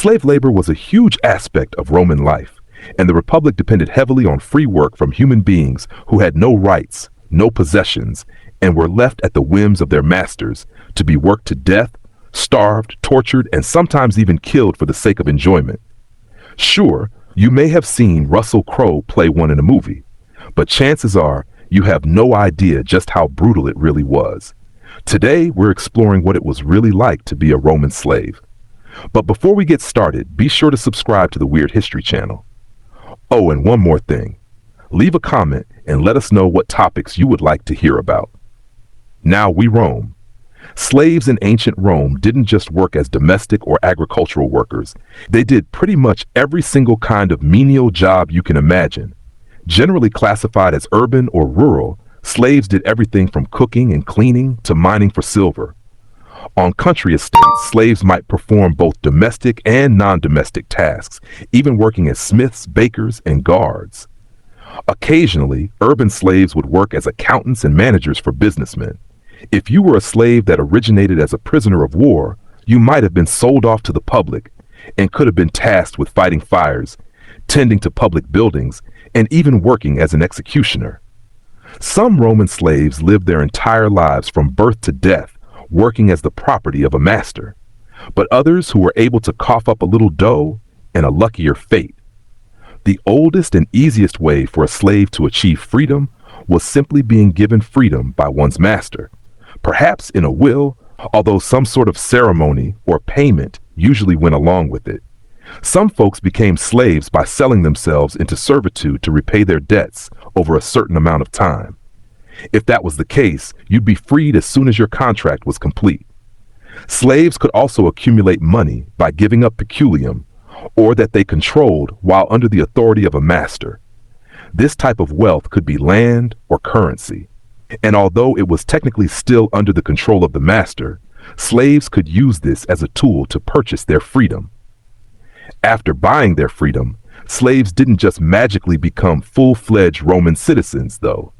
Slave labor was a huge aspect of Roman life, and the Republic depended heavily on free work from human beings who had no rights, no possessions, and were left at the whims of their masters to be worked to death, starved, tortured, and sometimes even killed for the sake of enjoyment. Sure, you may have seen Russell Crowe play one in a movie, but chances are you have no idea just how brutal it really was. Today, we're exploring what it was really like to be a Roman slave. But before we get started, be sure to subscribe to the Weird History channel. Oh, and one more thing. Leave a comment and let us know what topics you would like to hear about. Now we roam. Slaves in ancient Rome didn't just work as domestic or agricultural workers. They did pretty much every single kind of menial job you can imagine. Generally classified as urban or rural, slaves did everything from cooking and cleaning to mining for silver. On country estates, slaves might perform both domestic and non-domestic tasks, even working as smiths, bakers, and guards. Occasionally, urban slaves would work as accountants and managers for businessmen. If you were a slave that originated as a prisoner of war, you might have been sold off to the public and could have been tasked with fighting fires, tending to public buildings, and even working as an executioner. Some Roman slaves lived their entire lives from birth to death, working as the property of a master, but others who were able to cough up a little dough and a luckier fate. The oldest and easiest way for a slave to achieve freedom was simply being given freedom by one's master, perhaps in a will, although some sort of ceremony or payment usually went along with it. Some folks became slaves by selling themselves into servitude to repay their debts over a certain amount of time. If that was the case, you'd be freed as soon as your contract was complete. Slaves could also accumulate money by giving up peculium, or that they controlled while under the authority of a master. This type of wealth could be land or currency. And although it was technically still under the control of the master, slaves could use this as a tool to purchase their freedom. After buying their freedom, slaves didn't just magically become full-fledged Roman citizens, though.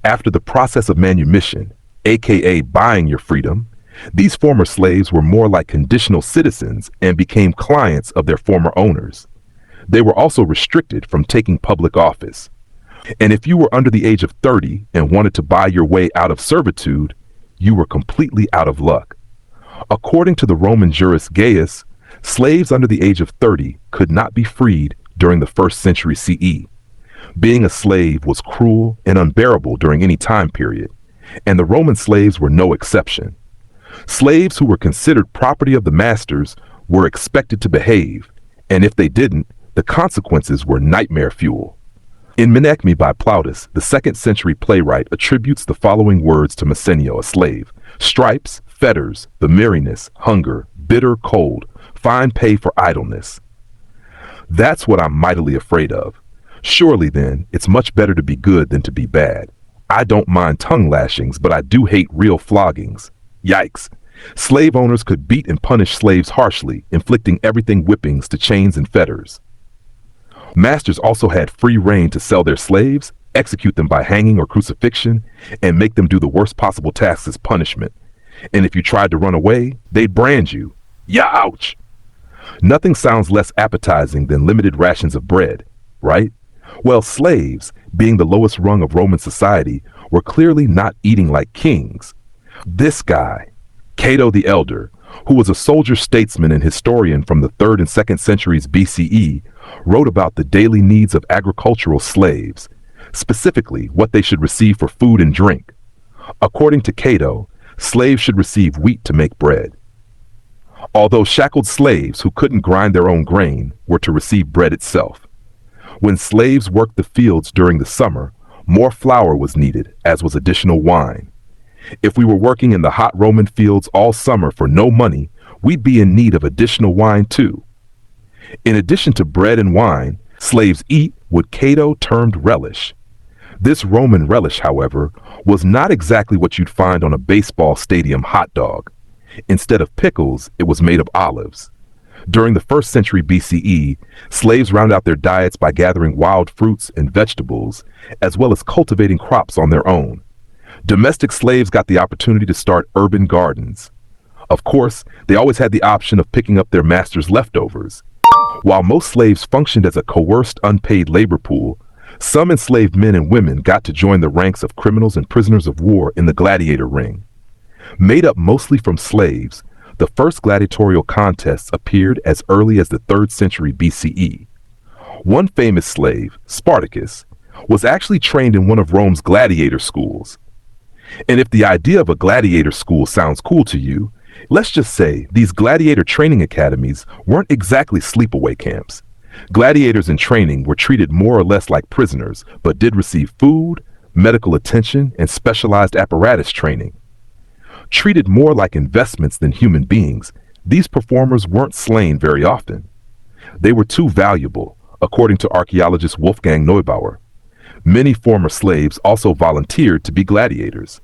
After the process of manumission, aka buying your freedom, these former slaves were more like conditional citizens and became clients of their former owners. They were also restricted from taking public office. And if you were under the age of 30 and wanted to buy your way out of servitude, you were completely out of luck. According to the Roman jurist Gaius, slaves under the age of 30 could not be freed during the 1st century CE. Being a slave was cruel and unbearable during any time period, and the Roman slaves were no exception. Slaves who were considered property of the masters were expected to behave, and if they didn't, the consequences were nightmare fuel. In Menechmi by Plautus, the 2nd century playwright attributes the following words to Messenio, a slave: stripes, fetters, the merriness, hunger, bitter cold, fine pay for idleness. That's what I'm mightily afraid of. Surely then, it's much better to be good than to be bad. I don't mind tongue lashings, but I do hate real floggings. Yikes. Slave owners could beat and punish slaves harshly, inflicting everything whippings to chains and fetters. Masters also had free rein to sell their slaves, execute them by hanging or crucifixion, and make them do the worst possible tasks as punishment. And if you tried to run away, they'd brand you. Ouch! Nothing sounds less appetizing than limited rations of bread, right? Well, slaves, being the lowest rung of Roman society, were clearly not eating like kings. This guy, Cato the Elder, who was a soldier statesman and historian from the 3rd and 2nd centuries BCE, wrote about the daily needs of agricultural slaves, specifically what they should receive for food and drink. According to Cato, slaves should receive wheat to make bread. Although shackled slaves who couldn't grind their own grain were to receive bread itself. When slaves worked the fields during the summer, more flour was needed, as was additional wine. If we were working in the hot Roman fields all summer for no money, we'd be in need of additional wine too. In addition to bread and wine, slaves eat what Cato termed relish. This Roman relish, however, was not exactly what you'd find on a baseball stadium hot dog. Instead of pickles, it was made of olives. During the 1st century BCE, slaves round out their diets by gathering wild fruits and vegetables, as well as cultivating crops on their own. Domestic slaves got the opportunity to start urban gardens. Of course, they always had the option of picking up their master's leftovers. While most slaves functioned as a coerced, unpaid labor pool, some enslaved men and women got to join the ranks of criminals and prisoners of war in the gladiator ring. Made up mostly from slaves, the first gladiatorial contests appeared as early as the 3rd century BCE. One famous slave, Spartacus, was actually trained in one of Rome's gladiator schools. And if the idea of a gladiator school sounds cool to you, let's just say these gladiator training academies weren't exactly sleepaway camps. Gladiators in training were treated more or less like prisoners, but did receive food, medical attention, and specialized apparatus training. Treated more like investments than human beings, these performers weren't slain very often. They were too valuable, according to archaeologist Wolfgang Neubauer. Many former slaves also volunteered to be gladiators.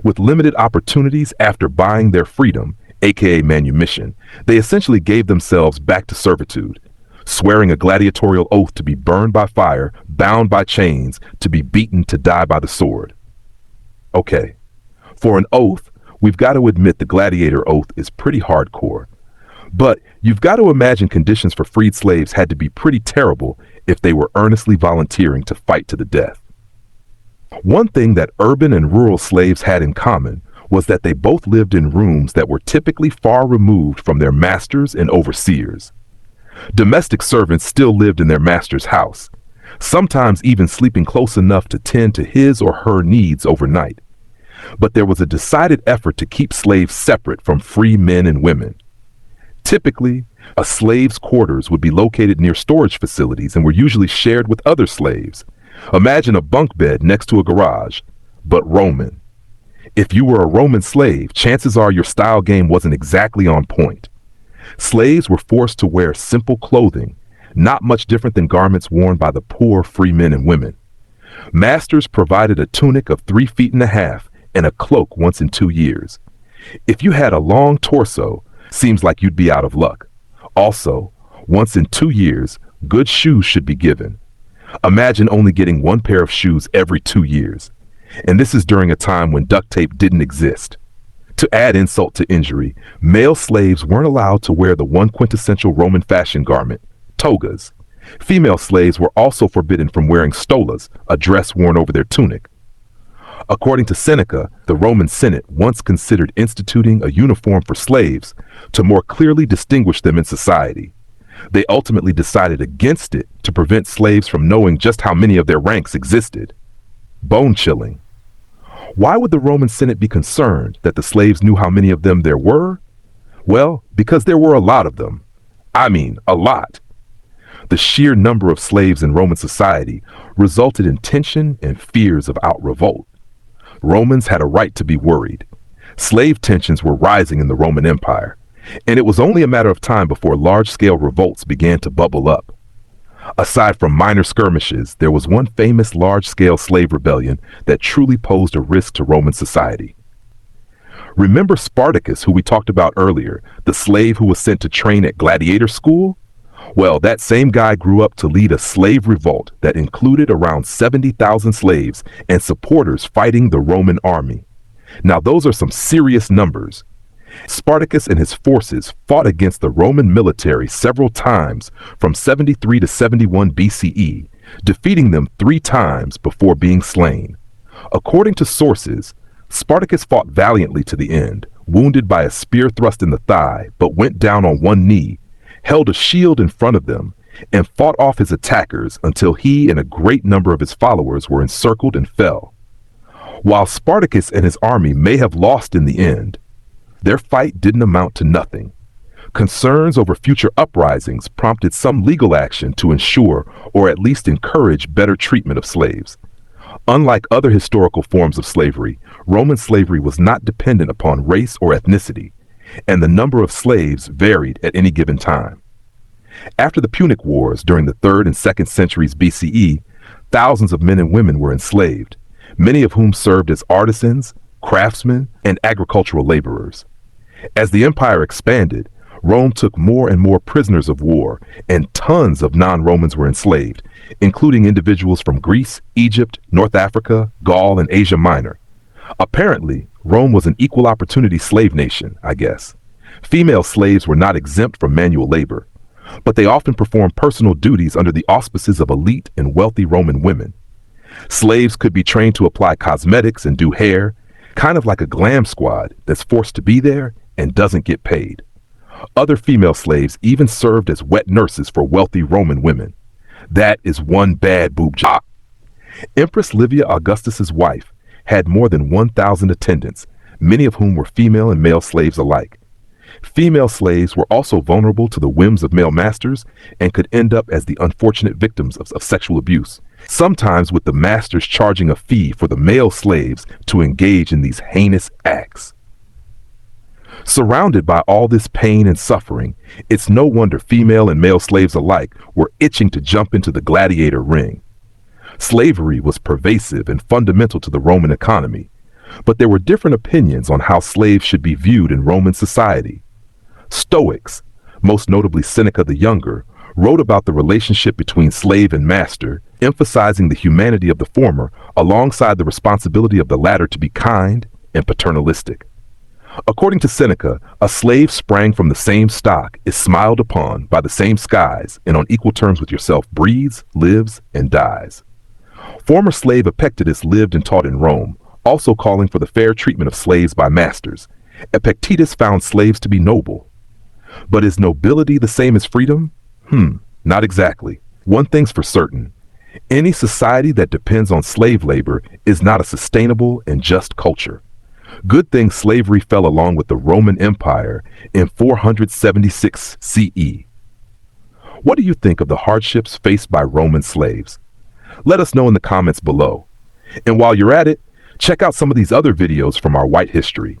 With limited opportunities after buying their freedom, aka manumission, they essentially gave themselves back to servitude, swearing a gladiatorial oath to be burned by fire, bound by chains, to be beaten, to die by the sword. Okay, for an oath, we've got to admit the gladiator oath is pretty hardcore. But you've got to imagine conditions for freed slaves had to be pretty terrible if they were earnestly volunteering to fight to the death. One thing that urban and rural slaves had in common was that they both lived in rooms that were typically far removed from their masters and overseers. Domestic servants still lived in their master's house, sometimes even sleeping close enough to tend to his or her needs overnight. But there was a decided effort to keep slaves separate from free men and women. Typically, a slave's quarters would be located near storage facilities and were usually shared with other slaves. Imagine a bunk bed next to a garage, but Roman. If you were a Roman slave, chances are your style game wasn't exactly on point. Slaves were forced to wear simple clothing, not much different than garments worn by the poor free men and women. Masters provided a tunic of 3 feet and a half and a cloak once in 2 years. If you had a long torso, seems like you'd be out of luck. Also, once in 2 years, good shoes should be given. Imagine only getting 1 pair of shoes every 2 years. And this is during a time when duct tape didn't exist. To add insult to injury, male slaves weren't allowed to wear the one quintessential Roman fashion garment, togas. Female slaves were also forbidden from wearing stolas, a dress worn over their tunic. According to Seneca, the Roman Senate once considered instituting a uniform for slaves to more clearly distinguish them in society. They ultimately decided against it to prevent slaves from knowing just how many of their ranks existed. Bone-chilling. Why would the Roman Senate be concerned that the slaves knew how many of them there were? Well, because there were a lot of them. I mean, a lot. The sheer number of slaves in Roman society resulted in tension and fears of out-revolt. Romans had a right to be worried. Slave tensions were rising in the Roman Empire, and it was only a matter of time before large-scale revolts began to bubble up. Aside from minor skirmishes, there was one famous large-scale slave rebellion that truly posed a risk to Roman society. Remember Spartacus, who we talked about earlier, the slave who was sent to train at gladiator school? Well, that same guy grew up to lead a slave revolt that included around 70,000 slaves and supporters fighting the Roman army. Now, those are some serious numbers. Spartacus and his forces fought against the Roman military several times from 73 to 71 BCE, defeating them 3 times before being slain. According to sources, Spartacus fought valiantly to the end, wounded by a spear thrust in the thigh, but went down on one knee, held a shield in front of them, and fought off his attackers until he and a great number of his followers were encircled and fell. While Spartacus and his army may have lost in the end, their fight didn't amount to nothing. Concerns over future uprisings prompted some legal action to ensure or at least encourage better treatment of slaves. Unlike other historical forms of slavery, Roman slavery was not dependent upon race or ethnicity, and the number of slaves varied at any given time. After the Punic Wars during the 3rd and 2nd centuries BCE, thousands of men and women were enslaved, many of whom served as artisans, craftsmen, and agricultural laborers. As the empire expanded, Rome took more and more prisoners of war, and tons of non-Romans were enslaved, including individuals from Greece, Egypt, North Africa, Gaul, and Asia Minor. Apparently, Rome was an equal opportunity slave nation, I guess. Female slaves were not exempt from manual labor, but they often performed personal duties under the auspices of elite and wealthy Roman women. Slaves could be trained to apply cosmetics and do hair, kind of like a glam squad that's forced to be there and doesn't get paid. Other female slaves even served as wet nurses for wealthy Roman women. That is one bad boob job. Empress Livia Augustus's wife had more than 1,000 attendants, many of whom were female and male slaves alike. Female slaves were also vulnerable to the whims of male masters and could end up as the unfortunate victims of sexual abuse, sometimes with the masters charging a fee for the male slaves to engage in these heinous acts. Surrounded by all this pain and suffering, it's no wonder female and male slaves alike were itching to jump into the gladiator ring. Slavery was pervasive and fundamental to the Roman economy, but there were different opinions on how slaves should be viewed in Roman society. Stoics, most notably Seneca the Younger, wrote about the relationship between slave and master, emphasizing the humanity of the former alongside the responsibility of the latter to be kind and paternalistic. According to Seneca, a slave sprang from the same stock is smiled upon by the same skies and on equal terms with yourself breathes, lives, and dies. Former slave Epictetus lived and taught in Rome, also calling for the fair treatment of slaves by masters. Epictetus found slaves to be noble. But is nobility the same as freedom? Not exactly. One thing's for certain. Any society that depends on slave labor is not a sustainable and just culture. Good thing slavery fell along with the Roman Empire in 476 CE. What do you think of the hardships faced by Roman slaves? Let us know in the comments below. And while you're at it, check out some of these other videos from our white history.